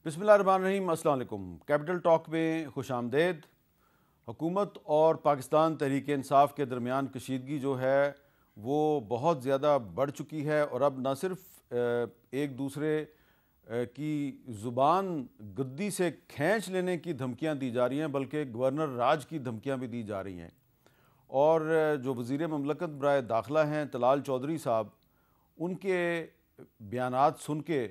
बिस्मिल्लाहिर्रहमानिर्रहीम, अस्सलाम वालेकुम। कैपिटल टॉक में खुश आमदेद। हुकूमत और पाकिस्तान तहरीक इंसाफ के दरमियान कशीदगी जो है वो बहुत ज़्यादा बढ़ चुकी है और अब न सिर्फ एक दूसरे की ज़ुबान गद्दी से खींच लेने की धमकियां दी जा रही हैं, बल्कि गवर्नर राज की धमकियां भी दी जा रही हैं। और जो वज़ीर ममलकत बराए दाखिला हैं तलाल चौधरी साहब, उनके बयानात सुन के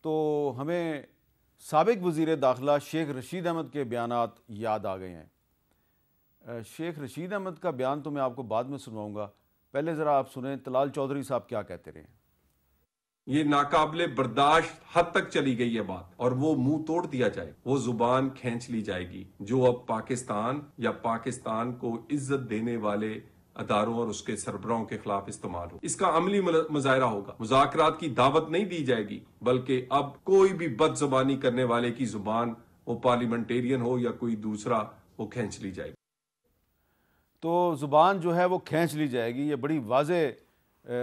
तो हमें साबिक वज़ीर दाखिला शेख रशीद अहमद के बयानात याद आ गए हैं। शेख रशीद अहमद का बयान तो मैं आपको बाद में सुनवाऊंगा, पहले ज़रा आप सुने तलाल चौधरी साहब क्या कहते रहे। ये नाकाबिले बर्दाश्त हद तक चली गई है बात, और वो मुंह तोड़ दिया जाए, वो जुबान खींच ली जाएगी जो अब पाकिस्तान या पाकिस्तान को इज्जत देने वाले अदारों और उसके सरबराहों के खिलाफ इस्तेमाल हो। इसका अमली मुजाहरा होगा। मुज़ाकरात की दावत नहीं दी जाएगी, बल्कि अब कोई भी बदजुबानी करने वाले की जुबान, वो पार्लियामेंटेरियन हो या कोई दूसरा, वो खींच ली जाएगी। तो ज़ुबान जो है वो खींच ली जाएगी। ये बड़ी वाज़े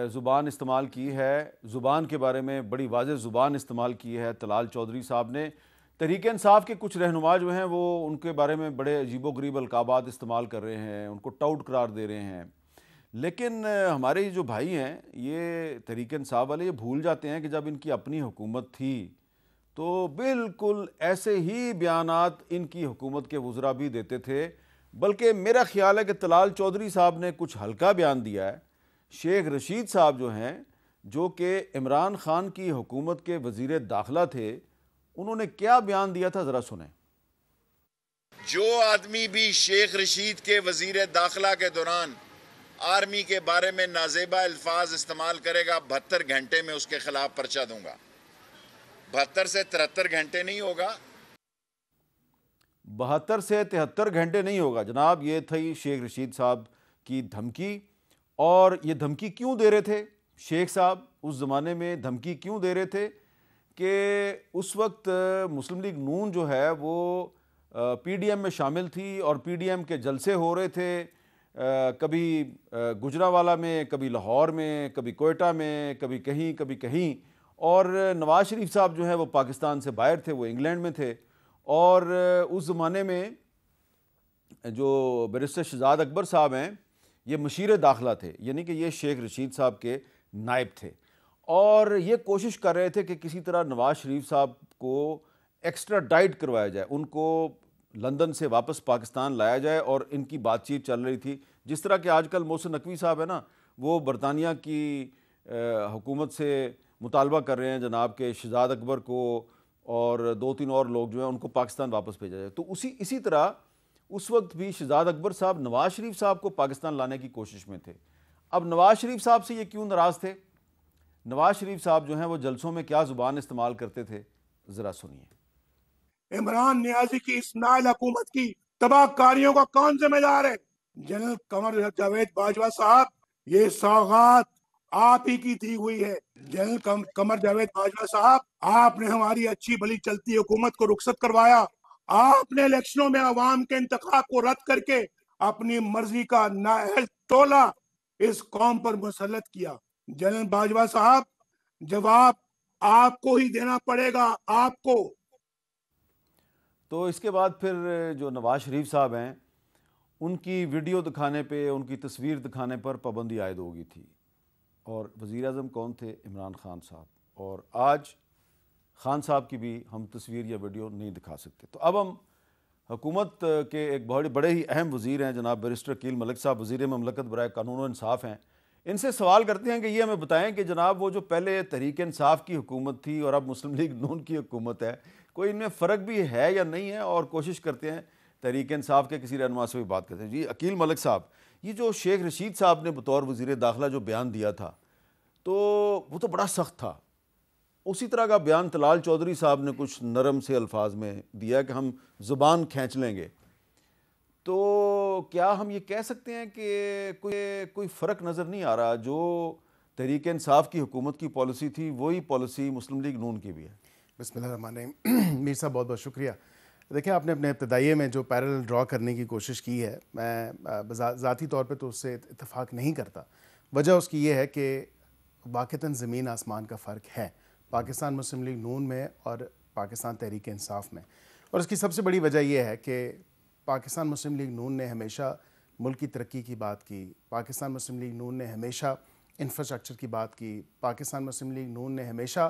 ज़ुबान इस्तेमाल की है, ज़ुबान के बारे में बड़ी वाज़े ज़ुबान इस्तेमाल की है तलाल चौधरी साहब ने। तहरीक इंसाफ के कुछ रहनुमा जो हैं वो उनके बारे में बड़े अजीबोगरीब अलकाबात इस्तेमाल कर रहे हैं, उनको टाउट करार दे रहे हैं। लेकिन हमारे जो भाई हैं ये तहरीक इंसाफ वाले, ये भूल जाते हैं कि जब इनकी अपनी हुकूमत थी तो बिल्कुल ऐसे ही बयानात इनकी हुकूमत के वज़रा भी देते थे। बल्कि मेरा ख्याल है कि तलाल चौधरी साहब ने कुछ हल्का बयान दिया है। शेख रशीद साहब जो हैं, जो कि इमरान खान की हुकूमत के वज़ीर दाखिला थे, उन्होंने क्या बयान दिया था, ज़रा सुने। जो आदमी भी शेख रशीद के वज़ीर दाखिला के दौरान आर्मी के बारे में नाजेबा अल्फाज इस्तेमाल करेगा, 72 घंटे में उसके खिलाफ पर्चा दूंगा। 72 से 73 घंटे नहीं होगा, 72 से 73 घंटे नहीं होगा जनाब। ये थी शेख रशीद साहब की धमकी। और ये धमकी क्यों दे रहे थे शेख साहब? उस ज़माने में धमकी क्यों दे रहे थे कि उस वक्त मुस्लिम लीग नून जो है वो पीडीएम में शामिल थी और पीडीएम के जलसे हो रहे थे, कभी गुजरावाला में, कभी लाहौर में, कभी कोयटा में, कभी कहीं। और नवाज़ शरीफ साहब जो है वो पाकिस्तान से बाहर थे, वो इंग्लैंड में थे। और उस ज़माने में जो बैरिस्टर शहजाद अकबर साहब हैं, ये मशीर दाखिला थे, यानी कि ये शेख रशीद साहब के नायब थे। और ये कोशिश कर रहे थे कि किसी तरह नवाज़ शरीफ साहब को एक्स्ट्रा डाइट करवाया जाए, उनको लंदन से वापस पाकिस्तान लाया जाए। और इनकी बातचीत चल रही थी, जिस तरह के आजकल मोहसिन नकवी साहब है ना, वो बरतानिया की हुकूमत से मुतालबा कर रहे हैं जनाब के शहजाद अकबर को और 2-3 और लोग जो हैं उनको पाकिस्तान वापस भेजा जाए। तो इसी तरह उस वक्त भी शहजाद अकबर साहब नवाज़ शरीफ साहब को पाकिस्तान लाने की कोशिश में थे। अब नवाज़ शरीफ साहब से ये क्यों नाराज़ थे? नवाज़ शरीफ साहब जो हैं वो जलसों में क्या ज़ुबान इस्तेमाल करते थे, ज़रा सुनिए। इमरान नियाजी की इस नाइल हुकूमत की तबाहकारियों का कौन जिम्मेदार है? जनरल कमर जावेद बाजवा साहब, ये सौगात आप ही की दी हुई है। जनरल कमर जावेद बाजवा साहब, आपने हमारी अच्छी भली चलती हुकूमत को रुखसत करवाया। आपने इलेक्शनों में अवाम के इंतखाब को रद्द करके अपनी मर्जी का नाअहल टोला इस कौम पर मुसल्लत किया। जनरल बाजवा साहब, जवाब आपको ही देना पड़ेगा, आपको। तो इसके बाद फिर जो नवाज़ शरीफ साहब हैं, उनकी वीडियो दिखाने पे, उनकी तस्वीर दिखाने पर पाबंदी आयद हो गई थी। और वज़ीर आज़म कौन थे? इमरान खान साहब। और आज खान साहब की भी हम तस्वीर या वीडियो नहीं दिखा सकते। तो अब हम हुकूमत के एक बड़े ही अहम वज़ीर हैं जनाब बैरिस्टर अकील मलिक साहब, वज़ीर ममलकत बराए कानून और इंसाफ हैं। इनसे सवाल करते हैं कि ये हमें बताएं कि जनाब वो जो पहले तहरीक इंसाफ की हुकूमत थी और अब मुस्लिम लीग नून की हुकूमत है, कोई इनमें फ़र्क भी है या नहीं है? और कोशिश करते हैं तहरीक इंसाफ के किसी रहनुमा से भी बात करते हैं। जी अकील मलिक साहब, ये जो शेख रशीद साहब ने बतौर वज़ीर दाखिला जो बयान दिया था, तो वो तो बड़ा सख्त था। उसी तरह का बयान तलाल चौधरी साहब ने कुछ नरम से अल्फाज में दिया कि हम ज़ुबान खींच लेंगे। तो क्या हम ये कह सकते हैं कि कोई फ़र्क नज़र नहीं आ रहा? जो तहरीक इंसाफ की हुकूमत की पॉलिसी थी वही पॉलिसी मुस्लिम लीग नून की भी है। बिस्मिल्लाहिर्रहमानिर्रहीम। मीर साहब बहुत बहुत शुक्रिया। देखिए, आपने अपने इब्तदाइये में जो पैरेलल ड्रॉ करने की कोशिश की है, मैं ज़ाती तौर पे तो उससे इत्तफ़ाक़ नहीं करता। वजह उसकी ये है कि वाक़तन ज़मीन आसमान का फ़र्क है पाकिस्तान मुस्लिम लीग नून में और पाकिस्तान तहरीक इंसाफ में। और इसकी सबसे बड़ी वजह यह है कि पाकिस्तान मुस्लिम लीग नून ने हमेशा मुल्क की तरक्की की बात की, पाकिस्तान मुस्लिम लीग नून ने हमेशा इंफ्रास्ट्रक्चर की बात की, पाकिस्तान मुस्लिम लीग नून ने हमेशा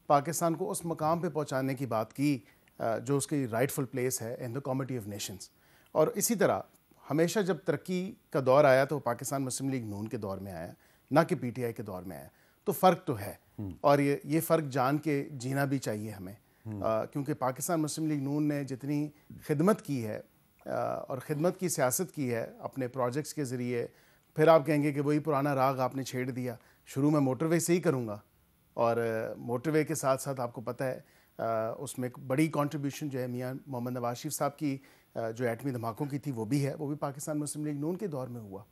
पाकिस्तान को उस मकाम पे पहुंचाने की बात की जो उसकी राइटफुल प्लेस है in the comity of Nations. और इसी तरह हमेशा जब तरक्की का दौर आया तो पाकिस्तान मुस्लिम लीग नून के दौर में आया, ना कि पीटीआई के दौर में आया। तो फ़र्क तो है, और ये फ़र्क जान के जीना भी चाहिए हमें, क्योंकि पाकिस्तान मुस्लिम लीग नून ने जितनी खिदमत की है और ख़िदमत की सियासत की है अपने प्रोजेक्ट्स के ज़रिए, फिर आप कहेंगे कि वही पुराना राग आपने छेड़ दिया, शुरू में मोटरवे से ही करूँगा। और मोटरवे के साथ साथ आपको पता है उसमें एक बड़ी कंट्रीब्यूशन जो है मियां मोहम्मद नवाज शरीफ साहब की जो एटमी धमाकों की थी वो भी पाकिस्तान मुस्लिम लीग नून के दौर में हुआ।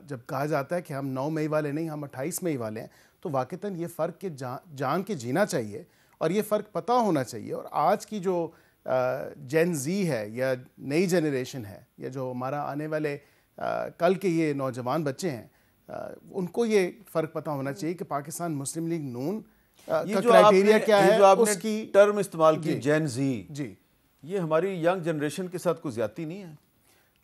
जब कहा जाता है कि हम 9 मई वाले नहीं, हम 28 मई वाले हैं, तो वाक़तन ये फ़र्क के जान के जीना चाहिए और ये फ़र्क पता होना चाहिए। और आज की जो जेन ज़ी है या नई जनरेशन है या जो हमारा आने वाले कल के ये नौजवान बच्चे हैं, उनको ये फ़र्क पता होना चाहिए कि पाकिस्तान मुस्लिम लीग नून का क्राइटेरिया क्या है। जो आपने उसकी टर्म इस्तेमाल की जेन जी, जी, ये हमारी यंग जनरेशन के साथ कोई ज्यादती नहीं है?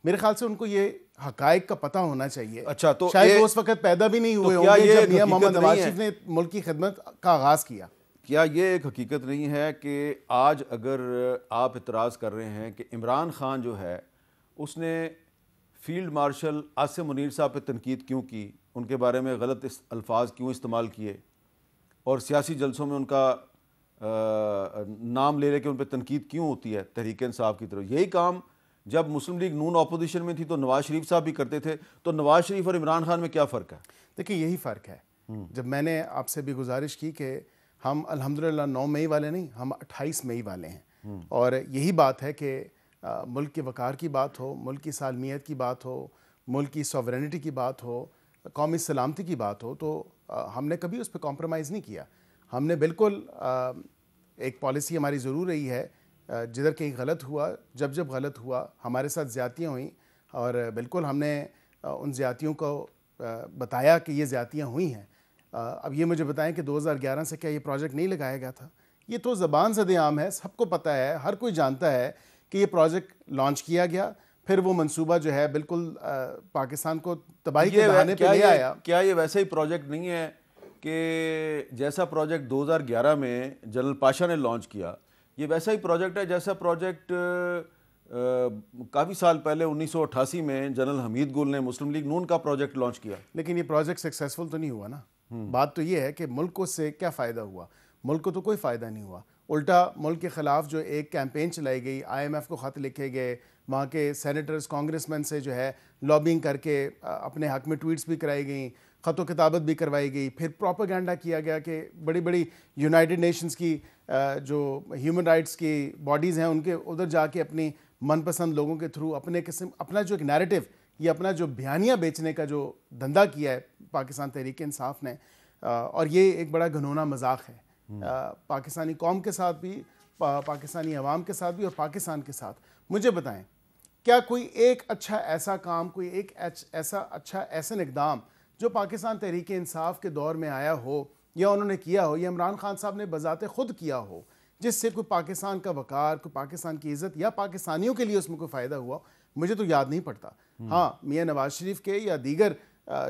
मेरे ख्याल से उनको ये हकायक का पता होना चाहिए। अच्छा, तो शायद वो उस वक्त पैदा भी नहीं हुए होंगे जब मियां मोहम्मद नवाज शरीफ ने मुल्क की खिदमत का आगाज़ किया। क्या ये एक हकीकत नहीं है कि आज अगर आप इतराज़ कर रहे हैं कि इमरान खान जो है उसने फील्ड मार्शल आसिम मुनीर साहब पे तनकीद क्यों की, उनके बारे में गलत अल्फाज क्यों इस्तेमाल किए और सियासी जलसों में उनका नाम ले लेके उन पर तनकीद क्यों होती है तहरीक इंसाफ की तरफ? यही काम जब मुस्लिम लीग नून अपोजिशन में थी तो नवाज शरीफ साहब भी करते थे। तो नवाज शरीफ और इमरान खान में क्या फ़र्क है? देखिए यही फ़र्क है। जब मैंने आपसे भी गुजारिश की कि हम अल्हम्दुलिल्लाह 9 मई वाले नहीं, हम 28 मई वाले हैं, और यही बात है कि मुल्क के वक़ार की बात हो, मुल्क की सालमियत की बात हो, मुल्क की सॉवरेनिटी की बात हो, कौमी सलामती की बात हो, तो हमने कभी उस पर कॉम्प्रोमाइज़ नहीं किया। हमने बिल्कुल एक पॉलिसी हमारी ज़रूर रही है, जिधर कहीं गलत हुआ, जब गलत हुआ, हमारे साथ ज़्यादतियाँ हुई और बिल्कुल हमने उन ज़्यादतियों को बताया कि ये ज़्यादतियाँ हुई हैं। अब ये मुझे बताएं कि 2011 से क्या ये प्रोजेक्ट नहीं लगाया गया था? ये तो ज़बान ज़द-ए-आम है, सबको पता है, हर कोई जानता है कि ये प्रोजेक्ट लॉन्च किया गया, फिर वो मंसूबा जो है बिल्कुल पाकिस्तान को तबाही के बहाने पे ले आया। क्या ये वैसा ही प्रोजेक्ट नहीं है कि जैसा प्रोजेक्ट 2011 में जनरल पाशा ने लॉन्च किया, ये वैसा ही प्रोजेक्ट है जैसा प्रोजेक्ट काफ़ी साल पहले 1988 में जनरल हमीद गुल ने मुस्लिम लीग नून का प्रोजेक्ट लॉन्च किया? लेकिन ये प्रोजेक्ट सक्सेसफुल तो नहीं हुआ ना। बात तो ये है कि मुल्क को से क्या फ़ायदा हुआ? मुल्क को तो कोई फ़ायदा नहीं हुआ। उल्टा मुल्क के ख़िलाफ़ जो एक कैंपेन चलाई गई, IMF को ख़त लिखे गए, वहाँ के सेनेटर्स कांग्रेसमैन से जो है लॉबिंग करके अपने हक़ में ट्वीट्स भी कराई गई, ख़त व किताबत भी करवाई गई, फिर प्रोपेगेंडा किया गया कि बड़ी बड़ी यूनाइटेड नेशंस की जो ह्यूमन राइट्स की बॉडीज़ हैं उनके उधर जाके अपनी मनपसंद लोगों के थ्रू अपना जो एक नैरेटिव या अपना जो बयानियाँ बेचने का जो धंधा किया है पाकिस्तान तहरीक इंसाफ ने, और ये एक बड़ा घिनौना मजाक है पाकिस्तानी कौम के साथ भी, पाकिस्तानी अवाम के साथ भी और पाकिस्तान के साथ। मुझे बताएं, क्या कोई एक अच्छा ऐसा काम, कोई एक ऐसा इक़दाम जो पाकिस्तान तहरीक इंसाफ के दौर में आया हो या उन्होंने किया हो या इमरान खान साहब ने बज़ाते खुद किया हो, जिससे कोई पाकिस्तान का वक़ार, कोई पाकिस्तान की इज़्ज़त या पाकिस्तानियों के लिए उसमें कोई फ़ायदा हुआ? मुझे तो याद नहीं पड़ता। हाँ, मियां नवाज शरीफ के या दीगर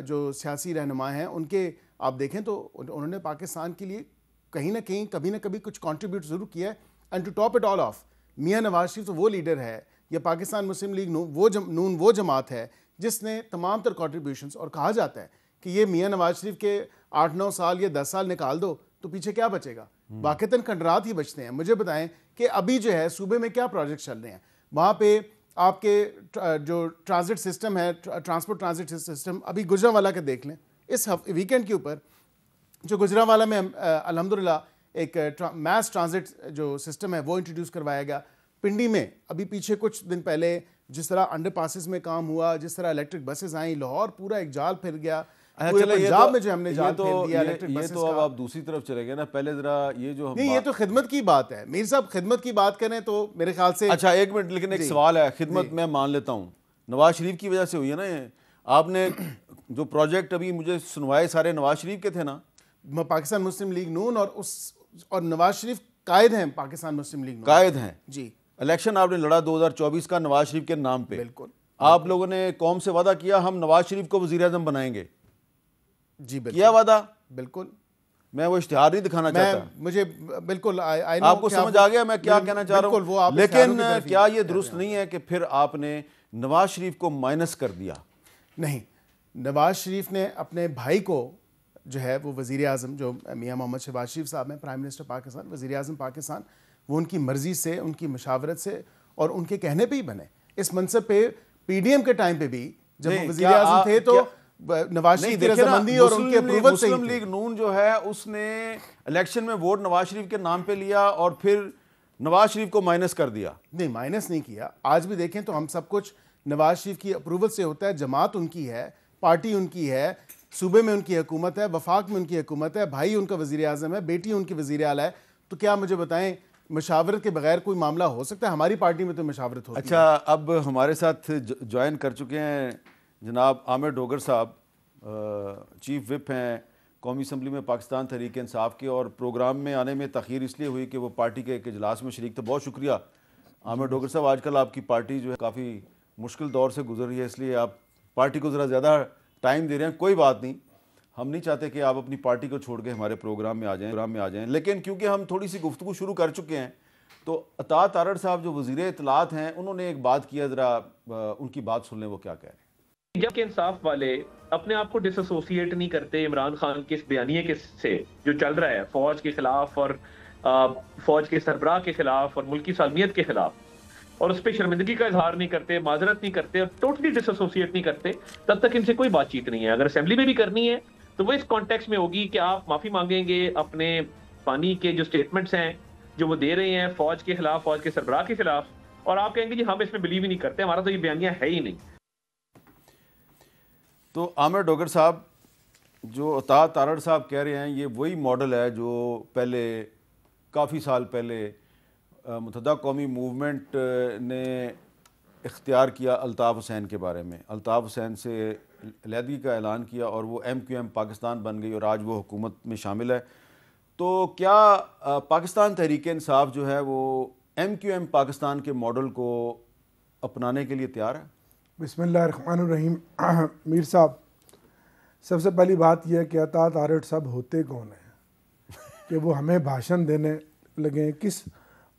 जो सियासी रहनुमा हैं उनके आप देखें तो उन्होंने पाकिस्तान के लिए कहीं ना कहीं कभी ना कभी कुछ कंट्रीब्यूट ज़रूर किया है। And to top it all off, Miyan Nawaz Sharif तो वो लीडर है या पाकिस्तान मुस्लिम लीग नून वो जमात है जिसने तमाम तर कॉन्ट्रीब्यूशंस, और कहा जाता है कि ये मियां नवाज शरीफ के 8-9 साल या 10 साल निकाल दो तो पीछे क्या बचेगा? वाक़तन खंडरात ही बचते हैं। मुझे बताएं कि अभी जो है सूबे में क्या प्रोजेक्ट चल रहे हैं? वहाँ पे आपके जो ट्रांजिट सिस्टम है, ट्रांसपोर्ट ट्रांजिट सिस्टम, अभी गुजरांवाला के देख लें, इस वीकेंड के ऊपर जो गुजरांवाला में अल्हम्दुलिल्लाह एक मैस ट्रांजिट जो सिस्टम है वो इंट्रोड्यूस करवाया गया। पिंडी में अभी पीछे कुछ दिन पहले जिस तरह अंडर पासिस में काम हुआ, जिस तरह इलेक्ट्रिक बसेस आई, लाहौर पूरा एक जाल फिर गया। पंजाब में जो हमने जाल फेर दिया इलेक्ट्रिक बसेस का। अब आप दूसरी तरफ चले गए ना, पहले जरा ये जो हम नहीं, ये तो खिदमत की बात है मीर साहब, खिदमत की बात करें तो मेरे ख्याल से। अच्छा एक मिनट, लेकिन एक सवाल है, खिदमत मैं मान लेता हूँ नवाज शरीफ की वजह से हुई है ना ये। आपने जो प्रोजेक्ट अभी मुझे सुनवाए सारे नवाज शरीफ के थे ना? पाकिस्तान मुस्लिम लीग नून और नवाज शरीफ कायद हैं पाकिस्तान मुस्लिम लीग नून। कायद हैं जी इलेक्शन आपने लड़ा 2024 का नवाज शरीफ के नाम पे। बिल्कुल। आप लोगों ने कौम से वादा किया हम नवाज शरीफ को वजीर आजम बनाएंगे, जी बिल्कुल किया वादा? बिल्कुल। मैं वो इश्तिहार नहीं दिखाना चाहता, मुझे बिल्कुल आपको समझ आ गया मैं क्या कहना चाह रहा हूँ। लेकिन क्या ये दुरुस्त नहीं है कि फिर आपने नवाज शरीफ को माइनस कर दिया? नहीं, नवाज शरीफ ने अपने भाई को जो है वो वज़ीर आज़म, जो मियां मोहम्मद शहबाज शरीफ साहब हैं प्राइम मिनिस्टर पाकिस्तान, वज़ीर आज़म पाकिस्तान, वो उनकी मर्ज़ी से, उनकी मशावरत से और उनके कहने पे ही बने। इस मनसब पे पीडीएम के टाइम पे भी जब वो वज़ीर आज़म थे तो नवाज शरीफ की रजामंदी और उनके अप्रूवल से ही मुस्लिम लीग नून जो है उसने इलेक्शन में वोट नवाज शरीफ के नाम पे लिया और फिर नवाज शरीफ को माइनस कर दिया। नहीं, माइनस नहीं किया। आज भी देखें तो हम सब कुछ नवाज शरीफ की अप्रूवल से होता है। जमात उनकी है, पार्टी उनकी है, सूबे में उनकी हुकूमत है, वफाक में उनकी हुकूमत है, भाई उनका वज़ीर आज़म है, बेटी उनकी वज़ीर आला है। तो क्या मुझे बताएं मशावरत के बगैर कोई मामला हो सकता है? हमारी पार्टी में तो मशावरत होती है। अच्छा, अब हमारे साथ ज्वाइन कर चुके हैं जनाब आमिर डोगर साहब, चीफ विप हैं कौमी असम्बली में पाकिस्तान तहरीक इंसाफ के, और प्रोग्राम में आने में तख़ीर इसलिए हुई कि वो पार्टी के एक इजलास में शरीक थे। बहुत शुक्रिया आमिर डोगर साहब। आजकल आपकी पार्टी जो है काफ़ी मुश्किल दौर से गुजर रही है, इसलिए आप पार्टी को ज़रा ज़्यादा टाइम दे रहे हैं। कोई बात नहीं, हम नहीं चाहते कि आप अपनी पार्टी को छोड़ के हमारे प्रोग्राम में आ जाएं, लेकिन क्योंकि हम थोड़ी सी गुफ्तगू शुरू कर चुके हैं तो अता तारड़ साहब जो वज़ीर इत्तलात हैं उन्होंने एक बात किया, ज़रा उनकी बात सुन लें वो क्या कह रहे हैं। जब इंसाफ वाले अपने आप को डिसोसिएट नहीं करते इमरान खान के इस बयानिए के से जो चल रहा है फौज के खिलाफ और फौज के सरबराह के खिलाफ और मुल्की सालमियत के खिलाफ, और उस पर शर्मिंदगी का इजहार नहीं करते, माजरत नहीं करते और टोटली डिसोसिएट नहीं करते, तब तक इनसे कोई बातचीत नहीं है। अगर असेंबली में भी करनी है तो वो इस कॉन्टेक्स्ट में होगी कि आप माफी मांगेंगे अपने पानी के जो स्टेटमेंट्स हैं जो वो दे रहे हैं फौज के खिलाफ, फौज के सरबराह के खिलाफ, और आप कहेंगे जी हम इसमें बिलीव ही नहीं करते, हमारा तो ये बयानिया है ही नहीं। तो आमिर डोगर साहब, जो अता तारड़ साहब कह रहे हैं ये वही मॉडल है जो पहले काफ़ी साल पहले मुत्तहदा कौमी मूवमेंट ने इख्तियार किया अल्ताफ़ हुसैन के बारे में। अल्ताफ़ हुसैन से अलहदगी का ऐलान किया और वो MQM पाकिस्तान बन गई और आज वो हुकूमत में शामिल है। तो क्या पाकिस्तान तहरीक इंसाफ जो है वो MQM पाकिस्तान के मॉडल को अपनाने के लिए तैयार है? बिस्मिल्लाहिर्रहमानिर्रहीम। मीर साहब, सबसे पहली बात यह है कि अता तारड़ साहब होते कौन हैं कि वो हमें भाषण देने लगे? किस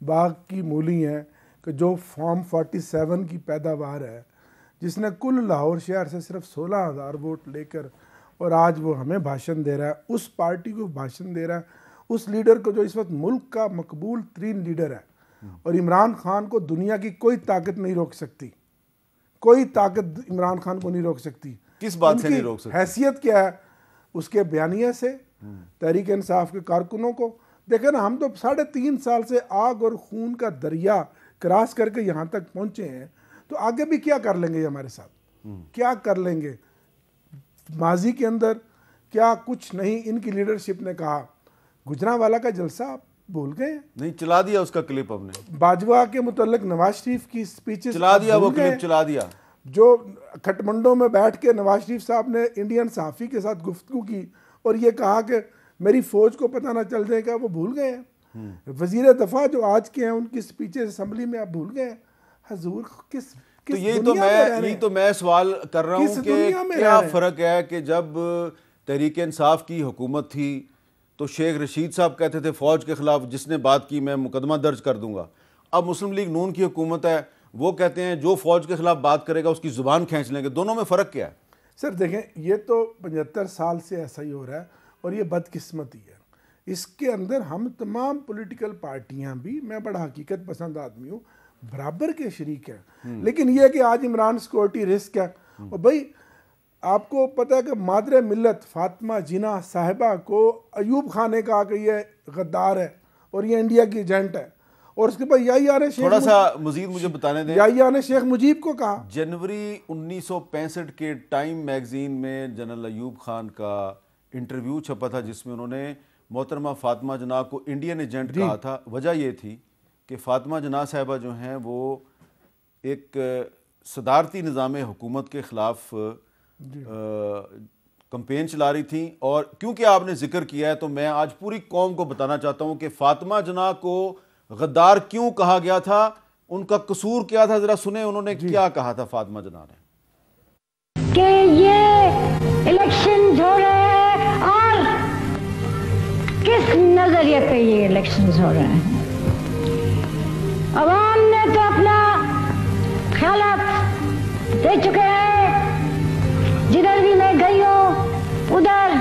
बाग की मूली हैं कि जो फॉर्म 47 की पैदावार है, जिसने कुल लाहौर शहर से सिर्फ 16,000 वोट लेकर, और आज वो हमें भाषण दे रहा है, उस पार्टी को भाषण दे रहा है, उस लीडर को जो इस वक्त मुल्क का मकबूल तरीन लीडर है। और इमरान खान को दुनिया की कोई ताकत नहीं रोक सकती, कोई ताकत इमरान खान को नहीं रोक सकती। किस बात से नहीं रोक सकती? हैसियत क्या है उसके बयानिया से, तहरीक इंसाफ के कारकुनों को देखे ना। हम तो 3.5 साल से आग और खून का दरिया क्रॉस करके यहाँ तक पहुँचे हैं, तो आगे भी क्या कर लेंगे ये हमारे साथ? क्या कर लेंगे? माजी के अंदर क्या कुछ नहीं इनकी लीडरशिप ने कहा। गुजरांवाला का जलसा आप भूल गए? नहीं, चला दिया उसका क्लिप हमने। बाजवा के मुतल्लिक नवाज शरीफ की स्पीचेस चला दिया, वो क्लिप चला दिया। जो खटमंडो में बैठ के नवाज शरीफ साहब ने इंडियन सहाफ़ी के साथ गुफ्तगू की और ये कहा कि मेरी फौज को पता ना चल जाएगा, वो भूल गए हैं। वजीर दफा जो आज के हैं उनकी स्पीचेस असेंबली में आप भूल गए। हजूर किस तो यही तो मैं सवाल कर रहा हूँ कि क्या फ़र्क है कि जब तहरीक इंसाफ की हुकूमत थी तो शेख रशीद साहब कहते थे फ़ौज के ख़िलाफ़ जिसने बात की मैं मुकदमा दर्ज कर दूंगा। अब मुस्लिम लीग नून की हुकूमत है, वो कहते हैं जो फ़ौज के ख़िलाफ़ बात करेगा उसकी ज़ुबान खींच लेंगे। दोनों में फ़र्क क्या है? सर देखें, ये तो 75 साल से ऐसा ही हो रहा है और ये बदकिस्मती है। इसके अंदर हम तमाम पॉलिटिकल पार्टियां भी, मैं बड़ा हकीकत पसंद आदमी हूँ, बराबर के शरीक हैं। लेकिन यह कि आज इमरान सिक्योरिटी रिस्क है। और भाई आपको पता है कि मादरे मिल्लत फातिमा जिन्ना साहिबा को अयूब खान ने कहा कि ये गद्दार है और ये इंडिया की एजेंट है, और उसके बाद याहिया ने थोड़ा सा मजीद मुझे बताने दें। याहिया ने शेख मुजीब को कहा। जनवरी 1965 के टाइम मैगजीन में जनरल अयूब खान का इंटरव्यू छपा था जिसमें उन्होंने मोहतरमा फातिमा जिन्ना को इंडियन एजेंट कहा था। वजह यह थी कि फातिमा जिन्ना साहिबा जो हैं वो एक सदारती निज़ाम हुकूमत के ख़िलाफ़ कैंपेन चला रही थी। और क्योंकि आपने जिक्र किया है तो मैं आज पूरी कौम को बताना चाहता हूं कि फातिमा जना को गद्दार क्यों कहा गया था, उनका कसूर क्या था। जरा सुने उन्होंने क्या कहा था फातिमा जना ने कि ये इलेक्शन हो रहे हैं और किस नजरिए पे ये इलेक्शन हो रहे हैं। अवाम ने तो अपना ख्यालात दे चुके हैं। जिधर भी मैं गई हूँ उधर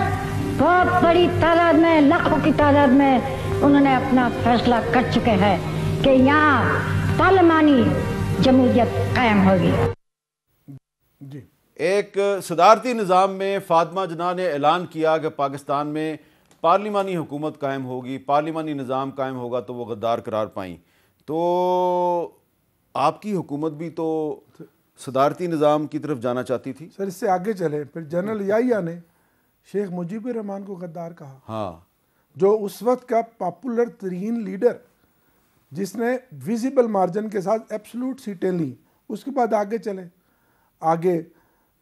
बहुत बड़ी तादाद में, लाखों की तादाद में उन्होंने अपना फैसला कर चुके हैं कि यहाँ पार्लिमानी जमहूरियत कायम होगी। एक सदारती निज़ाम में फातिमा जना ने ऐलान किया कि पाकिस्तान में पार्लिमानी हुकूमत कायम होगी, पार्लिमानी निज़ाम कायम होगा, तो वो गद्दार करार पाई। तो आपकी हुकूमत भी तो सदारती निज़ाम की तरफ जाना चाहती थी। सर इससे आगे चले, फिर जनरल याहिया ने शेख मुजीबुर रहमान को गद्दार कहा। हाँ, जो उस वक्त का पॉपुलर तरीन लीडर जिसने विजिबल मार्जिन के साथ एब्सोल्यूट सीटें ली। उसके बाद आगे चले, आगे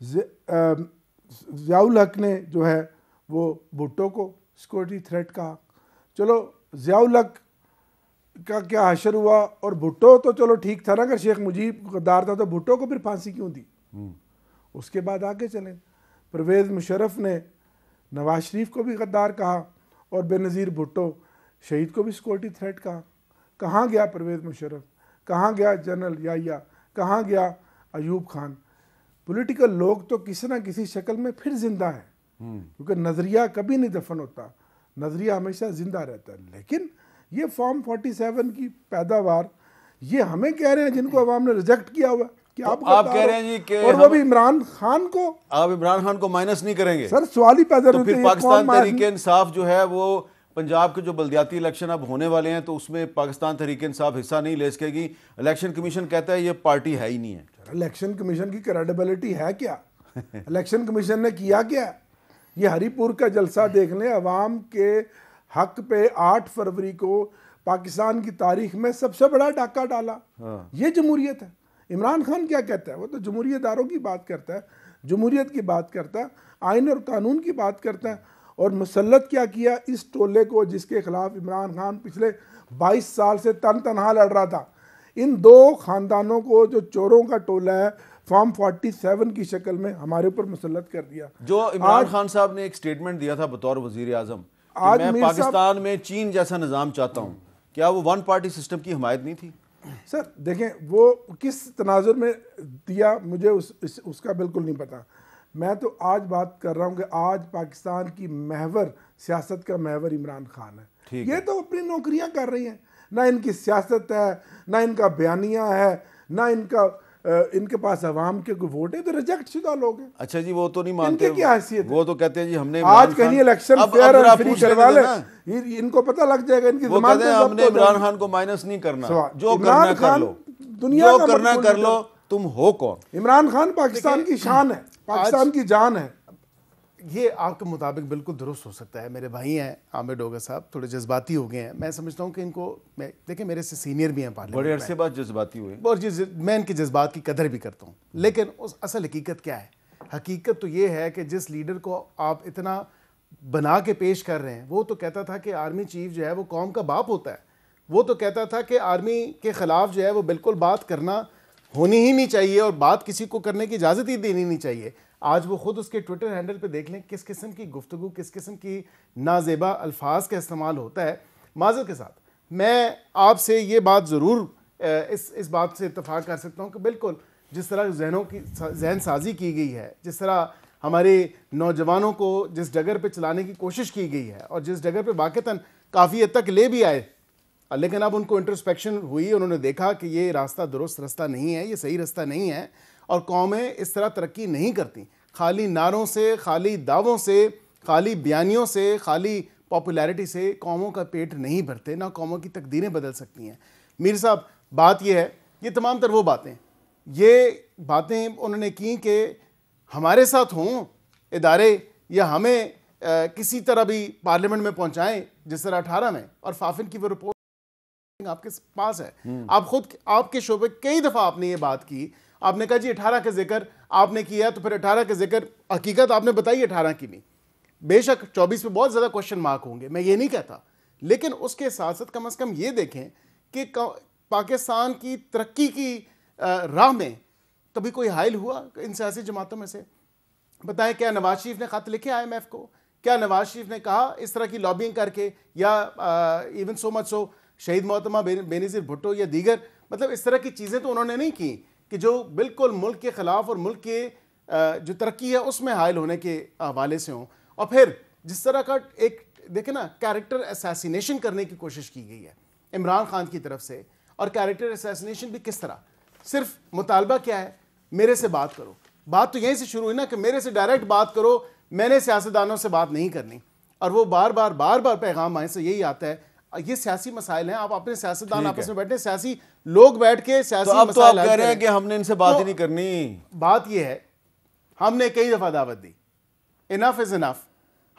ज़ियाउल हक ने जो है वो भुट्टो को सिक्योरिटी थ्रेट कहा। चलो ज़ियाउल हक का क्या हशर हुआ, और भुट्टो तो चलो ठीक था ना, अगर शेख मुजीब गद्दार था तो भुट्टो को फिर फांसी क्यों दी। उसके बाद आगे चले, परवेज़ मुशर्रफ ने नवाज शरीफ को भी गद्दार कहा और बेनज़ीर भुट्टो शहीद को भी सिक्योरिटी थ्रेट कहा। कहाँ गया परवेज़ मुशर्रफ, कहाँ गया जनरल याहिया, कहाँ गया अयूब खान। पॉलिटिकल लोग तो किसी ना किसी शक्ल में फिर जिंदा है, क्योंकि नज़रिया कभी नहीं दफन होता, नज़रिया हमेशा ज़िंदा रहता है। लेकिन ये फॉर्म 47 की पैदावार ये हमें कह रहे हैं जिनको अवाम ने रिजेक्ट किया हुआ कि आप कह रहे हैं जी कि और वो भी इमरान खान को, आप इमरान खान को माइनस नहीं करेंगे। सर सवाल ही पैदा तो फिर पाकिस्तान तहरीक इंसाफ जो है वो पंजाब के जो बल्दियाती इलेक्शन अब होने वाले हैं तो उसमें पाकिस्तान तहरीक इंसाफ हिस्सा नहीं ले सकेगी। इलेक्शन कमीशन कहता है ये पार्टी है ही नहीं है। इलेक्शन कमीशन की क्रेडिबिलिटी है क्या? इलेक्शन कमीशन ने किया क्या? ये हरीपुर का जलसा देख लें, अवाम के हक पे 8 फरवरी को पाकिस्तान की तारीख में सबसे बड़ा डाका डाला। ये जमहूरियत है। इमरान खान क्या कहता है? वो तो जमहूरियतदारों की बात करता है, जमहूरियत की बात करता है, आइन और कानून की बात करता है। और मुसल्लत क्या किया इस टोले को जिसके खिलाफ इमरान खान पिछले 22 साल से तनहा लड़ रहा था। इन दो खानदानों को जो चोरों का टोला है फॉर्म 47 की शक्ल में हमारे ऊपर मुसल्लत कर दिया। जो इमरान खान साहब ने एक स्टेटमेंट दिया था बतौर वजीर आजम, आज मैं पाकिस्तान में चीन जैसा निज़ाम चाहता हूँ, क्या वो वन पार्टी सिस्टम की हिमायत नहीं थी? सर देखें वो किस तनाजुर में दिया मुझे उसका बिल्कुल नहीं पता। मैं तो आज बात कर रहा हूँ कि आज पाकिस्तान की महवर सियासत का महवर इमरान खान है। ये तो अपनी नौकरियां कर रही हैं, ना इनकी सियासत है, ना इनका बयानिया है, ना इनके पास अवाम के कोई वोट है, तो रिजेक्ट शुदा लोग हैं। अच्छा जी, वो तो नहीं मानते, इनकी क्या हैसियत? वो तो कहते हैं जी हमने आज कहीं इलेक्शन फेयर और फ्री करवा ले, इनको पता लग जाएगा इनकी ज़मानत है। हमने इमरान खान को माइनस नहीं करना, जो करना कर लो, दुनिया का करना कर लो, तुम हो कौन? इमरान खान पाकिस्तान की शान है, पाकिस्तान की जान है। ये आपके मुताबिक बिल्कुल दुरुस्त हो सकता है। मेरे भाई हैं आमिर डोगर साहब, थोड़े जज्बाती हो गए हैं। मैं समझता हूँ कि इनको, देखिए मेरे से सीनियर भी हैं पार्लियामेंट में, बड़े अरसे बाद जज्बाती हुए, और मैं इनके जज्बात की कदर भी करता हूँ। लेकिन उस असल हकीकत क्या है? हकीकत तो ये है कि जिस लीडर को आप इतना बना के पेश कर रहे हैं, वो तो कहता था कि आर्मी चीफ जो है वो कौम का बाप होता है। वो तो कहता था कि आर्मी के ख़िलाफ़ जो है वो बिल्कुल बात करना होनी ही नहीं चाहिए और बात किसी को करने की इजाज़त ही देनी नहीं चाहिए। आज वो खुद उसके ट्विटर हैंडल पे देख लें किस किस्म की गुफ्तगू, किस किस्म की नाजेबा अल्फाज का इस्तेमाल होता है। माज़रत के साथ मैं आपसे ये बात ज़रूर इस बात से इत्तफाक कर सकता हूँ कि बिल्कुल जिस तरह जहनों की जहन साजी की गई है, जिस तरह हमारे नौजवानों को जिस डगर पे चलाने की कोशिश की गई है और जिस डगर पे वाक़तन काफ़ी हद तक ले भी आए, लेकिन अब उनको इंट्रोस्पेक्शन हुई, उन्होंने देखा कि ये रास्ता दुरुस्त रास्ता नहीं है, ये सही रास्ता नहीं है और कौमें इस तरह तरक्की नहीं करती। खाली नारों से, खाली दावों से, खाली बयानियों से, खाली पॉपुलैरिटी से कौमों का पेट नहीं भरते, ना कौमों की तकदीरें बदल सकती हैं। मीर साहब, बात यह है, ये तमाम तर वो बातें उन्होंने की कि हमारे साथ हों इदारे या हमें किसी तरह भी पार्लियामेंट में पहुंचाएं, जिस तरह 18 में, और फाफिन की वो रिपोर्ट आपके पास है। आप खुद आपके शोबे कई दफ़ा आपने ये बात की आपने कहा जी 18 का जिक्र आपने किया, तो फिर 18 का जिक्र हकीकत आपने बताई 18 की नहीं। बेशक 24 पे बहुत ज़्यादा क्वेश्चन मार्क होंगे, मैं ये नहीं कहता, लेकिन उसके साथ साथ कम से कम ये देखें कि पाकिस्तान की तरक्की की राह में कभी कोई हाइल हुआ इन सियासी जमातों में से? बताएं, क्या नवाज शरीफ ने खत लिखे IMF को? क्या नवाज शरीफ ने कहा इस तरह की लॉबिंग करके, या इवन सो मच सो शहीद मोहतरमा बेनज़ीर भुट्टो या दीगर, मतलब इस तरह की चीज़ें तो उन्होंने नहीं की कि जो बिल्कुल मुल्क के ख़िलाफ़ और मुल्क के जो तरक्की है उसमें हाइल होने के हवाले से हों। और फिर जिस तरह का एक देखें ना, कैरेक्टर असैसिनेशन करने की कोशिश की गई है इमरान खान की तरफ से, और कैरेक्टर असैसिनेशन भी किस तरह, सिर्फ मुतालबा क्या है, मेरे से बात करो। बात तो यहीं से शुरू हुई ना कि मेरे से डायरेक्ट बात करो, मैंने सियासतदानों से बात नहीं करनी। और वो बार बार पैगाम आए से यही आता है, ये सियासी मसाइल हैं, आप अपने सियासतदान आपस में बैठे, सियासी लोग बैठ के सियासी तो अब तो आप मसाइल कह रहे हैं कि हमने इनसे बात ही नहीं करनी। बात ये है, हमने कई दफ़ा दावत दी, इनफ इज़ इनफ।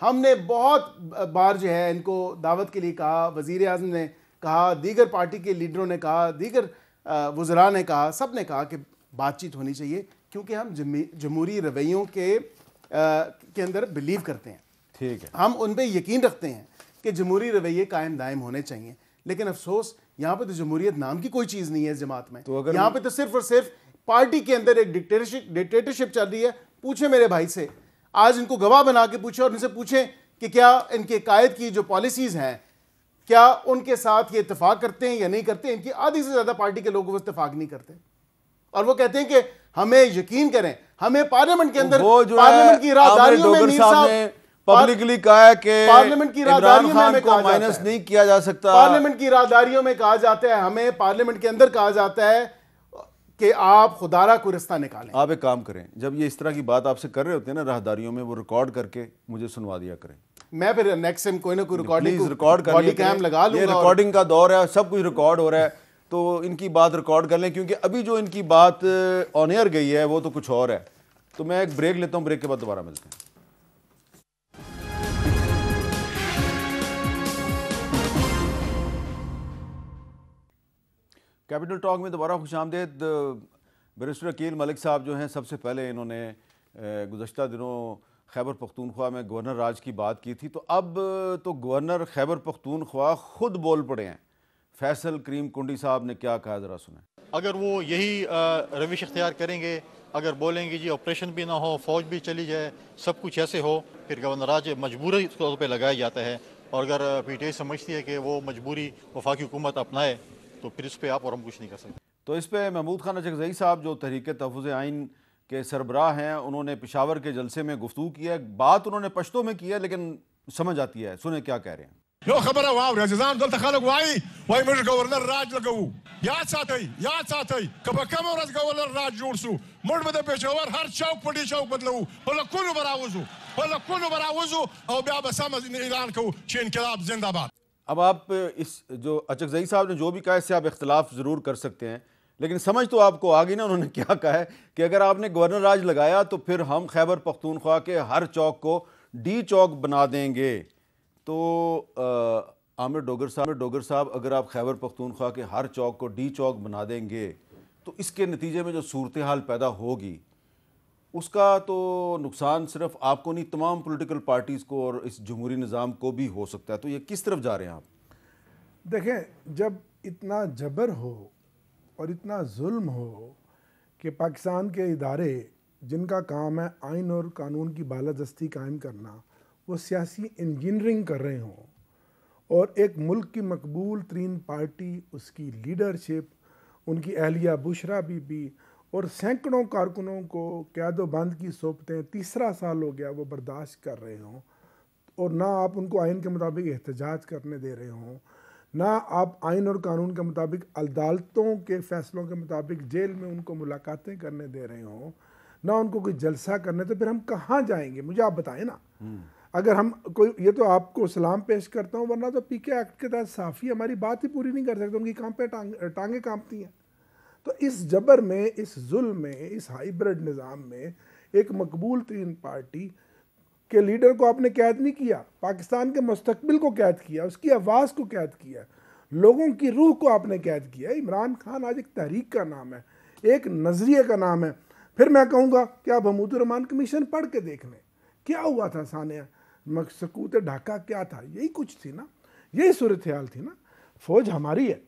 हमने बहुत बार जो है इनको दावत के लिए कहा, वज़ीर आज़म ने कहा, दीगर पार्टी के लीडरों ने कहा, दीगर वज़रा ने कहा, सब ने कहा कि बातचीत होनी चाहिए, क्योंकि हम जमहूरी रवैयों के अंदर बिलीव करते हैं। ठीक है, हम उन पर यकीन रखते हैं कि जमहूरी रवैये कायम दायम होने चाहिए। लेकिन अफसोस यहाँ पे तो जमहूरियत नाम की कोई चीज़ नहीं है इस जमात में। तो अगर यहाँ पे तो सिर्फ और सिर्फ पार्टी के अंदर एक डिक्टेटरशिप चल रही है। पूछे मेरे भाई से, आज इनको गवाह बना के पूछे और इनसे पूछें कि क्या इनके कायद की जो पॉलिसीज़ हैं, क्या उनके साथ ये इत्तेफाक करते हैं या नहीं करते। इनकी आधी से ज़्यादा पार्टी के लोग वो इत्तेफाक नहीं करते, और वो कहते हैं कि हमें यकीन करें, हमें पार्लियामेंट के अंदर पार्लियामेंट की राहदारियों में मीर साहब पब्लिकली कहा है कि पार्लियामेंट की राहदारियों में को माइनस नहीं किया जा सकता। पार्लियामेंट की राहदारियों में कहा जाता है, हमें पार्लियामेंट के अंदर कहा जाता है कि आप खुदारा कोई रास्ता निकालें। आप एक काम करें, जब ये इस तरह की बात आपसे कर रहे होते हैं ना राहदारियों में, वो रिकॉर्ड करके मुझे सुनवा दिया करें। मैं फिर नेक्स्ट टाइम कोई ना कोई रिकॉर्ड बॉडी कैम लगा लूंगा। ये रिकॉर्डिंग का दौर है, सब कुछ रिकॉर्ड हो रहा है, तो इनकी बात रिकॉर्ड कर लें, क्योंकि अभी जो इनकी बात ऑन एयर गई है वो तो कुछ और है। तो मैं एक ब्रेक लेता हूँ, ब्रेक के बाद दोबारा मिलते हैं। कैपिटल टॉक में दोबारा खुशामदीद। बैरिस्टर अकील मलिक साहब जो हैं, सबसे पहले इन्होंने गुज़श्ता दिनों खैबर पख्तूनख्वा में गवर्नर राज की बात की थी, तो अब तो गवर्नर खैबर पख्तूनख्वा खुद बोल पड़े हैं। फैसल करीम कुंडी साहब ने क्या कहा, ज़रा सुने। अगर वो यही रविश इख्तियार करेंगे, अगर बोलेंगे जी ऑपरेशन भी ना हो, फौज भी चली जाए, सब कुछ ऐसे हो, फिर गवर्नर राज मजबूरी तौर पर लगाया जाता है। और अगर PTI समझती है कि वो मजबूरी वफाकी हुकूमत अपनाए, तो फिर इस पर आप और हम कुछ नहीं कर सकते। तो इस पर महमूद खान अचकज़ई साहब जो तहरीक तहफ़्फ़ुज़ आइन के सरबराह हैं, उन्होंने पेशावर के जलसे में गुफ्तगू की है। बात उन्होंने पश्तो में की है, लेकिन समझ आती है, सुने क्या कह रहे हैं। यो खबर वाव रज़ान दल तखलक वाई मुझे गवर्नर राज लगू याद साथई कब कम और गवर्नर राज जोड़सू मुड़ में पेशवर हर चौक पटी चौक बदलू बोला कुल बरावजू और ब्या बसम ऐलान को चीन इनकलाब जिंदाबाद। अब आप इस जो अचकज़ई साहब ने जो भी कहा, इससे आप इख्तलाफ ज़रूर कर सकते हैं, लेकिन समझ तो आपको आ गई ना। उन्होंने क्या कहा है कि अगर आपने गवर्नर राज लगाया तो फिर हम खैबर पख्तूनख्वा के हर चौक को D चौक बना देंगे। तो आमिर डोगर साहब, अगर आप खैबर पख्तूनख्वा के हर चौक को D चौक बना देंगे तो इसके नतीजे में जो सूरत हाल पैदा होगी, उसका तो नुकसान सिर्फ आपको नहीं, तमाम पॉलिटिकल पार्टीज़ को और इस जमहूरी निज़ाम को भी हो सकता है। तो ये किस तरफ जा रहे हैं आप? देखें, जब इतना जबर हो और इतना जुल्म हो कि पाकिस्तान के इदारे जिनका काम है आइन और कानून की बालादस्ती कायम करना, वो सियासी इंजीनियरिंग कर रहे हों, और एक मुल्क की मकबूल तरीन पार्टी, उसकी लीडरशिप, उनकी अहलिया बुशरा बीबी और सैकड़ों कारकुनों को क़यादोबंद की सोबतें 3रा साल हो गया वो बर्दाश्त कर रहे हों, और ना आप उनको आइन के मुताबिक एहतजाज करने दे रहे हों, ना आप आइन और कानून के मुताबिक अदालतों के फ़ैसलों के मुताबिक जेल में उनको मुलाकातें करने दे रहे हों, ना उनको कोई जलसा करने, तो फिर हम कहाँ जाएंगे? मुझे आप बताएं ना। अगर हम कोई, ये तो आपको सलाम पेश करता हूँ, वरना तो PK एक्ट के तहत साफ़ी हमारी बात ही पूरी नहीं कर सकते, उनकी काम पे टांगें कांपती हैं। तो इस जबर में, इस जुल्म में, इस हाइब्रिड निज़ाम में एक मकबूल तरीन पार्टी के लीडर को आपने कैद नहीं किया, पाकिस्तान के मुस्तकबिल को कैद किया, उसकी आवाज़ को कैद किया, लोगों की रूह को आपने कैद किया। इमरान खान आज एक तहरीक का नाम है, एक नज़रिए का नाम है। फिर मैं कहूँगा कि आप महमूद रहमान कमीशन पढ़ के देख लें, क्या हुआ था सानिया, सकूत ढाका क्या था, यही कुछ थी ना, यही सूरत हाल थी ना। फ़ौज हमारी है,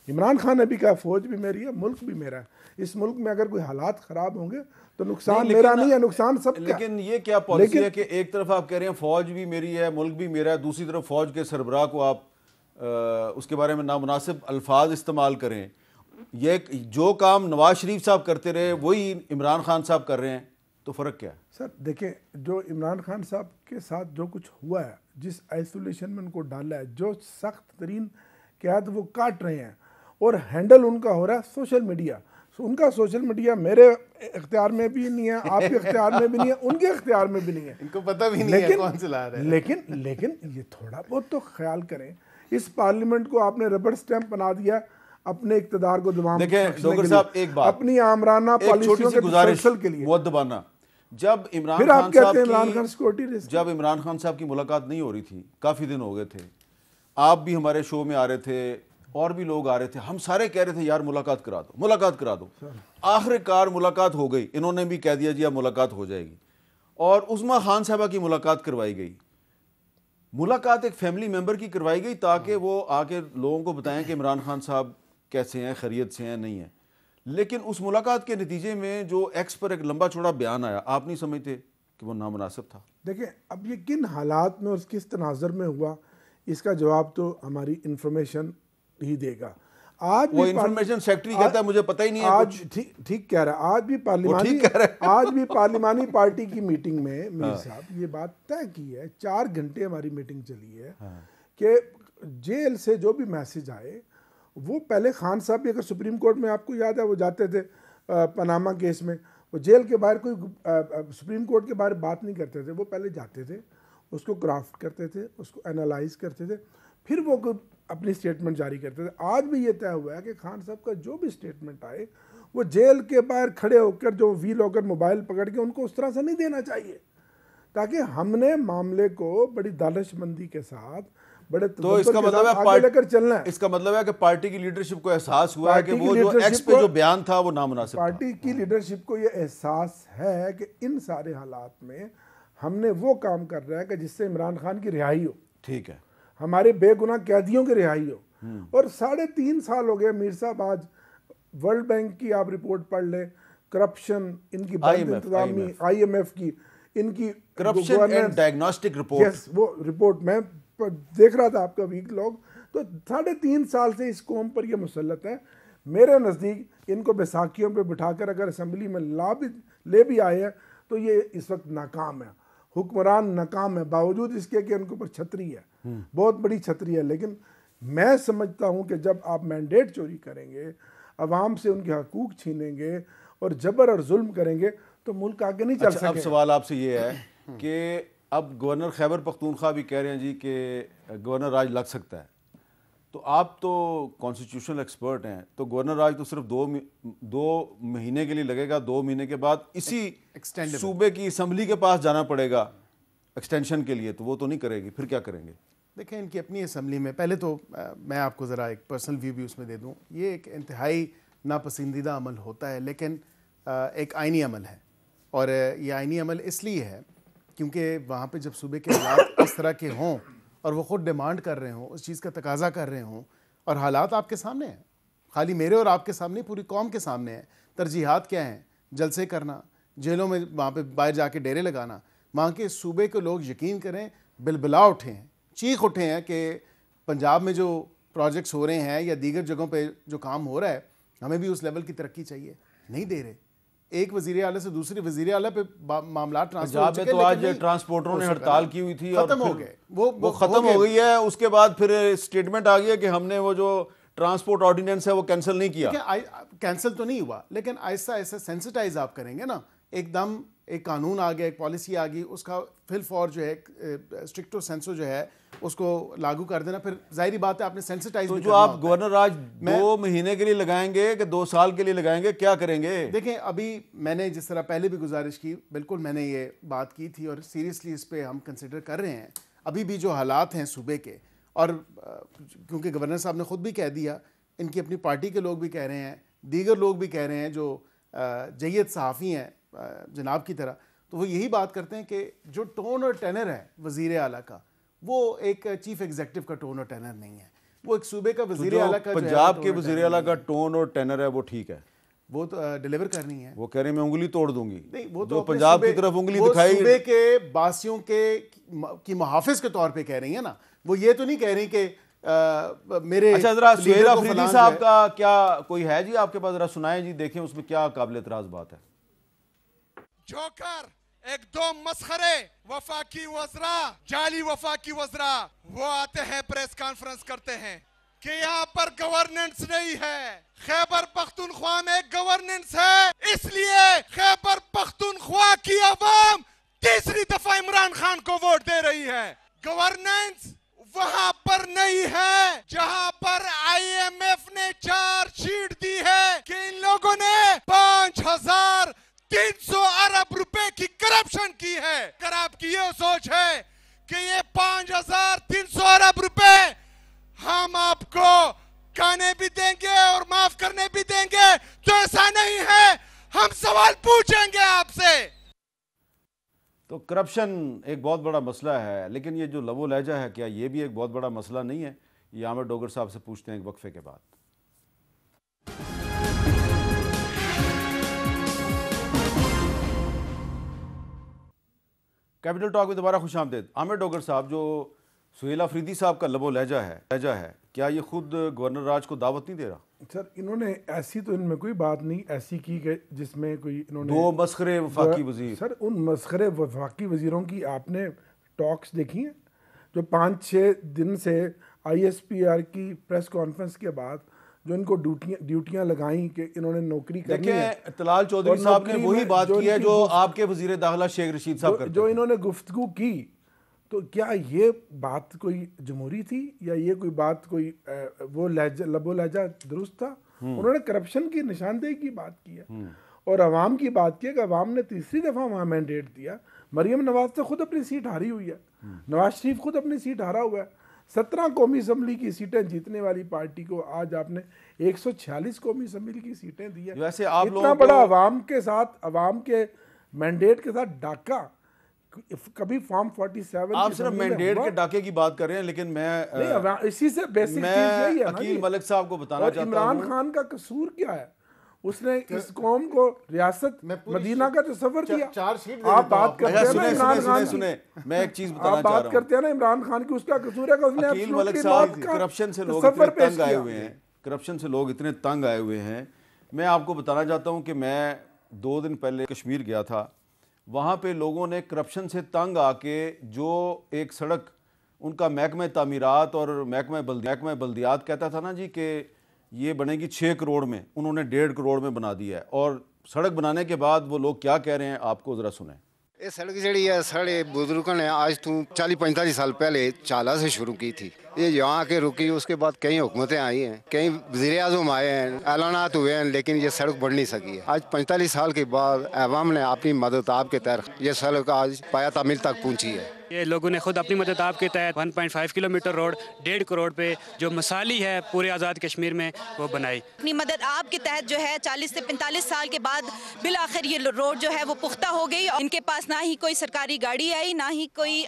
इमरान खान ने भी कहा फ़ौज भी मेरी है, मुल्क भी मेरा है। इस मुल्क में अगर कोई हालात ख़राब होंगे तो नुकसान मेरा नहीं है, नुकसान सबका। लेकिन ये क्या पॉलिसी है कि एक तरफ आप कह रहे हैं फ़ौज भी मेरी है, मुल्क भी मेरा है, दूसरी तरफ फ़ौज के सरबराह को आप उसके बारे में नामुनासिब अल्फाज इस्तेमाल करें। ये जो काम नवाज शरीफ साहब करते रहे वही इमरान खान साहब कर रहे हैं, तो फ़र्क क्या है? सर देखें, जो इमरान खान साहब के साथ जो कुछ हुआ है, जिस आइसोलेशन में उनको डाला है, जो सख्त तरीन क़यादत वो काट रहे हैं, और हैंडल उनका हो रहा है सोशल मीडिया। उनका सोशल मीडिया मेरे इख्तियार में भी नहीं है, आपके इख्तियार में भी नहीं है, उनके इख्तियार में भी नहीं है, इनको पता भी नहीं है कौन चला रहा है। लेकिन ये थोड़ा बहुत तो ख्याल करें। इस पार्लियामेंट को आपने रबड़ स्टैंप बना दिया अपने इक़्तिदार को दबाव। देखें डॉक्टर साहब, एक बात, अपनी आमराना पॉलिसियों के तसलसल के लिए मुअद्दबाना, जब इमरान फिर आप कहते हैं इमरान खान सिक्योरिटी रिस्क। जब इमरान खान साहब की मुलाकात नहीं हो रही थी, काफ़ी दिन हो गए थे, आप भी हमारे शो में आ रहे थे और भी लोग आ रहे थे, हम सारे कह रहे थे यार मुलाकात करा दो, मुलाकात करा दो। आखिरकार मुलाकात हो गई, इन्होंने भी कह दिया जी अब मुलाकात हो जाएगी, और उस्मा खान साहबा की मुलाकात करवाई गई। मुलाकात एक फैमिली मेंबर की करवाई गई ताकि वो आके लोगों को बताएं कि इमरान खान साहब कैसे हैं, खैरियत से हैं, नहीं है। लेकिन उस मुलाकात के नतीजे में जो एक्स पर एक लंबा चौड़ा बयान आया, आप नहीं समझते कि वो नामुनासिब था? देखिए, अब ये किन हालात में और किस तनाज़र में हुआ, इसका जवाब तो हमारी इंफॉर्मेशन ही देगा। आज वो इंफॉर्मेशन सेक्रेटरी कहता है मुझे पता ही नहीं है। आज ठीक कह रहा है। आज भी पार्लिमानी पार्टी की मीटिंग में मीर साहब ये बात तय की है, 4 घंटे हमारी मीटिंग चली है कि जेल से जो भी मैसेज आए वो पहले खान साहब भी, अगर सुप्रीम कोर्ट में आपको याद है वो जाते थे पनामा केस में, वो जेल के बाहर कोई सुप्रीम कोर्ट के बाहर बात नहीं करते थे, वो पहले जाते थे, उसको क्राफ्ट करते थे, उसको एनालाइज करते थे, फिर वो अपनी स्टेटमेंट जारी करते थे। आज भी ये तय हुआ है कि खान साहब का जो भी स्टेटमेंट आए वो जेल के बाहर खड़े होकर जो वी लॉकर मोबाइल पकड़ के उनको उस तरह से नहीं देना चाहिए, ताकि हमने मामले को बड़ी दानिशमंदी के साथ बड़े तो इसका मतलब है आगे लेकर चलना है। इसका मतलब है कि पार्टी की लीडरशिप को एहसास हुआ है कि वो जो एक्स पे जो बयान था वो नामुनासिब था। पार्टी की लीडरशिप को ये एहसास है कि इन सारे हालात में हमने वो काम कर रहा है कि जिससे इमरान खान की रिहाई हो, ठीक है, हमारे बेगुनाह कैदियों की रिहाई हो। और 3.5 साल हो गए मीर साहब, आज वर्ल्ड बैंक की आप रिपोर्ट पढ़ लें, करप्शन, इनकी बंद इंतजामी, IMF की इनकी corruption and diagnostic report, yes वो रिपोर्ट मैं देख रहा था आपका वीक लॉग, तो 3.5 साल से इस कौम पर यह मुसल्लत है। मेरे नज़दीक इनको बैसाखियों पे बिठाकर अगर असम्बली में ले भी आए हैं तो ये इस वक्त नाकाम है, हुक्मरान नाकाम है, बावजूद इसके कि उनके ऊपर छतरी है, बहुत बड़ी छतरी है। लेकिन मैं समझता हूँ कि जब आप मैंडेट चोरी करेंगे, अवाम से उनके हकूक छीनेंगे और जबर और जुल्म करेंगे तो मुल्क आगे नहीं चल सकेगा। अब सवाल आपसे ये है कि अब गवर्नर खैबर पख्तूनख्वा भी कह रहे हैं जी कि गवर्नर राज लग सकता है, तो आप तो कॉन्स्टिट्यूशनल एक्सपर्ट हैं, तो गवर्नर राज तो सिर्फ 2 महीने के लिए लगेगा, 2 महीने के बाद इसी सूबे की असम्बली के पास जाना पड़ेगा एक्सटेंशन के लिए, तो वो तो नहीं करेगी, फिर क्या करेंगे? देखें, इनकी अपनी असम्बली में पहले तो मैं आपको ज़रा एक पर्सनल व्यू भी उसमें दे दूँ, ये एक इंतहाई नापसंदीदा अमल होता है, लेकिन एक आइनी अमल है, और ये आइनी अमल इसलिए है क्योंकि वहाँ पे जब सूबे के हालात इस तरह के हों और वो ख़ुद डिमांड कर रहे हों, उस चीज़ का तकाजा कर रहे हों, और हालात आपके सामने हैं, खाली मेरे और आपके सामने, पूरी कौम के सामने है। तरजीहात क्या हैं? जलसे करना, जेलों में वहाँ पे बाहर जाके डेरे लगाना। वहाँ के सूबे के लोग यकीन करें बिलबिला उठे हैं, चीख उठे हैं कि पंजाब में जो प्रोजेक्ट्स हो रहे हैं या दीगर जगहों पे जो काम हो रहा है, हमें भी उस लेवल की तरक्की चाहिए, नहीं दे रहे। एक वज़ीर आला से दूसरे वज़ीर आला पे मामला ट्रांसफर हो चुके, तो आज ट्रांसपोर्टरों ने हड़ताल की हुई थी और खत्म हो गए, वो खत्म हो गई है। उसके बाद फिर स्टेटमेंट आ गया कि हमने वो जो ट्रांसपोर्ट ऑर्डिनेंस है वो कैंसिल नहीं किया। कैंसिल तो नहीं हुआ, लेकिन ऐसा ऐसा सेंसिटाइज आप करेंगे ना, एकदम एक कानून आ गया, एक पॉलिसी आ गई, उसका फिल फॉर जो है स्ट्रिक्टो सेंसो जो है उसको लागू कर देना, फिर जाहिर बात है आपने सेंसिटाइज। तो जो आप गवर्नर राज 2 महीने के लिए लगाएंगे कि 2 साल के लिए लगाएंगे, क्या करेंगे? देखें, अभी मैंने जिस तरह पहले भी गुजारिश की, बिल्कुल मैंने ये बात की थी और सीरियसली इस पर हम कंसिडर कर रहे हैं। अभी भी जो हालात हैं सूबे के, और क्योंकि गवर्नर साहब ने ख़ुद भी कह दिया, इनकी अपनी पार्टी के लोग भी कह रहे हैं, दीगर लोग भी कह रहे हैं जो जय्यद सहाफ़ी हैं जनाब की तरह, तो वो यही बात करते हैं कि जो टोन और टेनर है वज़ीर आला का, वो एक चीफ एग्जीक्यूटिव का टोन और टेनर नहीं है, वो एक सूबे का वज़ीर आला का, पंजाब के वज़ीर आला का टोन और टेनर है वो ठीक है, वो तो डिलीवर करनी है। वो कह रहे हैं मैं उंगली तोड़ दूंगी, नहीं वो जो तो पंजाब की तरफ उंगली दिखाई, सूबे के बासियों की मुहाफिज के तौर पे कह रही है ना, वो ये तो नहीं कह रही कि मेरे। अच्छा जरा सुहेल अफरीदी साहब का क्या कोई है जी आपके पास, जरा सुनाएं जी, देखें उसमें क्या काबिल एतराज बात है। जोकर एक दो मस्खरे वफाकी वज़रा, जाली वफाकी वज़रा, वो आते हैं प्रेस कॉन्फ्रेंस करते हैं कि यहाँ पर गवर्नेंस नहीं है, खैबर पख्तूनख्वा में गवर्नेंस है, इसलिए खैबर पख्तूनख्वा की आवाम तीसरी दफा इमरान खान को वोट दे रही है। गवर्नेंस वहां पर नहीं है जहां पर IMF ने चार्जशीट दी है कि इन लोगों ने 5,300 अरब रुपए की करप्शन की है। अगर आपकी ये सोच है कि ये 5,300 अरब रुपए हम आपको खाने भी देंगे और माफ करने भी देंगे, तो ऐसा नहीं है। हम सवाल पूछेंगे आपसे। तो करप्शन एक बहुत बड़ा मसला है, लेकिन ये जो लबो लहजा है, क्या ये भी एक बहुत बड़ा मसला नहीं है? ये आमिर डोगर साहब से पूछते हैं एक वक्फे के बाद। कैपिटल टॉक में दोबारा खुश आमदेद। आमिर डोगर साहब, जो सुहेल अफरीदी साहब का लबो लहजा है, क्या ये खुद गवर्नर राज को दावत नहीं दे रहा? सर इन्होंने ऐसी तो इनमें कोई बात नहीं ऐसी की कि जिसमें कोई इन्होंने दो मस्खरे वफाकी वजीर। सर उन मस्खरे वफाकी वजीरों की आपने टॉक्स देखी हैं जो 5-6 दिन से ISPR की प्रेस कॉन्फ्रेंस के बाद जो इनको ड्यूटियां लगाई कि इन्होंने नौकरी करनी है। तलाल चौधरी साहब ने वही बात की है जो आपके वजीर दाखिला शेख रशीद साहब करते जो इन्होंने गुफ्तगू की, तो क्या ये बात कोई जमहूरी थी या ये कोई बात कोई वो लबो लहजा दुरुस्त था? उन्होंने करप्शन की निशानदेही की बात की है और अवाम की बात की है कि अवाम ने तीसरी दफ़ा वहाँ मैंडेट दिया। मरियम नवाज तो खुद अपनी सीट हारी हुई है, नवाज शरीफ खुद अपनी सीट हारा हुआ है। 17 कौमी असम्बली की सीटें जीतने वाली पार्टी को आज आपने 146 कौमी असम्बली की सीटें दी है। वैसे आप इतना बड़ा अवाम के साथ, अवाम के मैंडेट के साथ डाका, कभी फॉर्म 47 आप सिर्फ मैंडेट के डाके की बात कर रहे हैं, लेकिन मैं इसी से बेसिक चीज यही है ना। अकील मलिक साहब को बताना चाहता हूं, इमरान खान का कसूर क्या है? उसने इस कौम को रियासत मदीना का जो सफर किया। आप बात करते हैं ना इमरान खान, सुने मैं एक चीज बताना चाह रहा हूं, बात करते हैं ना इमरान खान की, उसका कसूर है कि उसने अकील मलिक साहब करप्शन से लोग इतने तंग आए हुए हैं, करप्शन से लोग इतने तंग आए हुए हैं। मैं आपको बताना चाहता हूं कि मैं 2 दिन पहले कश्मीर गया था, वहाँ पे लोगों ने करप्शन से तंग आके जो एक सड़क उनका महकमा तामीरात और महकमा बल्दियात कहता था ना जी कि ये बनेगी 6 करोड़ में, उन्होंने 1.5 करोड़ में बना दिया है। और सड़क बनाने के बाद वो लोग क्या कह रहे हैं आपको ज़रा सुने। ये सड़क जी है साढ़े बुजुर्गों ने आज तो 40-45 साल पहले चाला से शुरू की थी। ये यहाँ आके रुकी, उसके बाद कई हुकूमतें आई हैं, कई वज़ीर आज़म आए हैं, ऐलानात हुए हैं, लेकिन ये सड़क बढ़ नहीं सकी है। आज 45 साल के बाद अवाम ने अपनी मदद आपके तहत ये सड़क आज पाया तामील तक पहुँची है। ये लोगों ने खुद अपनी मदद आपके तहत 1.5 किलोमीटर रोड 1.5 करोड़ पे जो मसाली है पूरे आज़ाद कश्मीर में वो बनाई। अपनी मदद आपके तहत जो है 40 से 45 साल के बाद बिल आखिर ये रोड जो है वो पुख्ता हो गई। इनके पास ना ही कोई सरकारी गाड़ी आई, ना ही कोई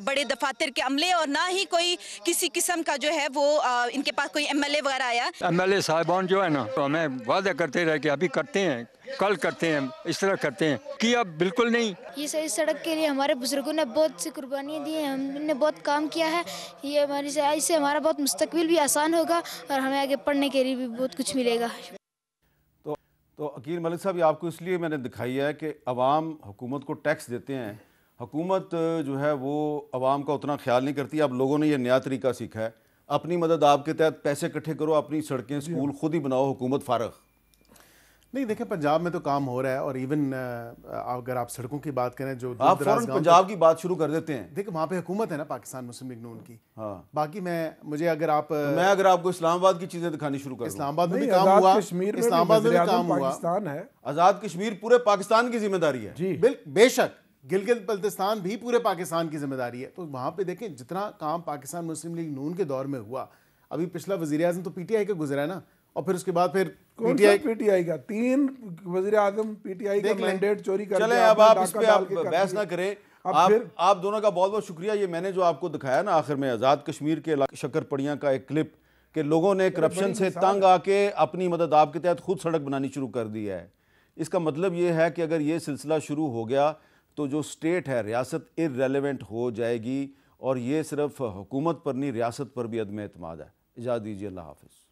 बड़े दफातर के अमले और ना ही कोई किसी किस्म का जो है वो इनके पास कोई MLA वगैरह आया। MLA साहिबान जो है ना तो हमें वादा करते रहे कि अभी करते हैं, कल करते हैं, इस तरह करते हैं कि अब बिल्कुल नहीं। ये सही सड़क के लिए हमारे बुजुर्गों ने बहुत सी कुर्बानियाँ दी हैं, हमने बहुत काम किया है। ये हमारी इससे हमारा बहुत मुस्तकबिल भी आसान होगा और हमें आगे पढ़ने के लिए भी बहुत कुछ मिलेगा। तो अकील मलिक साहब, ये आपको इसलिए मैंने दिखाई है कि अवाम हुकूमत को टैक्स देते हैं, हुकूमत जो है वो अवाम का उतना ख्याल नहीं करती। अब लोगों ने ये नया तरीका सीखा है, अपनी मदद आपके तहत पैसे इकट्ठे करो, अपनी सड़कें स्कूल खुद ही बनाओ, हुकूमत फारग। नहीं देखें, पंजाब में तो काम हो रहा है और इवन अगर आप सड़कों की बात करें जो आप फौरन पंजाब की बात शुरू कर देते हैं। देखिए वहाँ पे हुकूमत है ना पाकिस्तान मुस्लिम लीग नून की। हाँ, बाकी मुझे अगर आप मैं अगर आपको इस्लामाबाद की चीजें दिखानी शुरू कर, इस्लामाबाद में भी काम हुआ, इस्लामाबाद में भी काम हुआ, है आज़ाद कश्मीर पूरे पाकिस्तान की जिम्मेदारी है। जी बेशक गिलगित बल्तिस्तान भी पूरे पाकिस्तान की जिम्मेदारी है। तो वहाँ पे देखें जितना काम पाकिस्तान मुस्लिम लीग नून के दौर में हुआ, अभी पिछला वज़ीर आज़म तो PTI का गुजरा है ना, और फिर उसके बाद फिर कौन सा पीटीआई का 3 वजीर आजम पीटीआई का मैंडेट चोरी कर चले अब आप इस पे आप बहस ना करें। आप दोनों का बहुत बहुत शुक्रिया। ये मैंने जो आपको दिखाया ना आखिर में आज़ाद कश्मीर के शक्करपड़ियाँ का एक क्लिप कि लोगों ने करप्शन से तंग आके अपनी मदद आपके तहत खुद सड़क बनानी शुरू कर दी है। इसका मतलब ये है कि अगर ये सिलसिला शुरू हो गया तो जो स्टेट है, रियासत इररेलेवेंट हो जाएगी और ये सिर्फ हुकूमत पर नहीं, रियासत पर भी अदम एतमाद है। इजाज़त दीजिए, अल्लाह हाफ़िज़।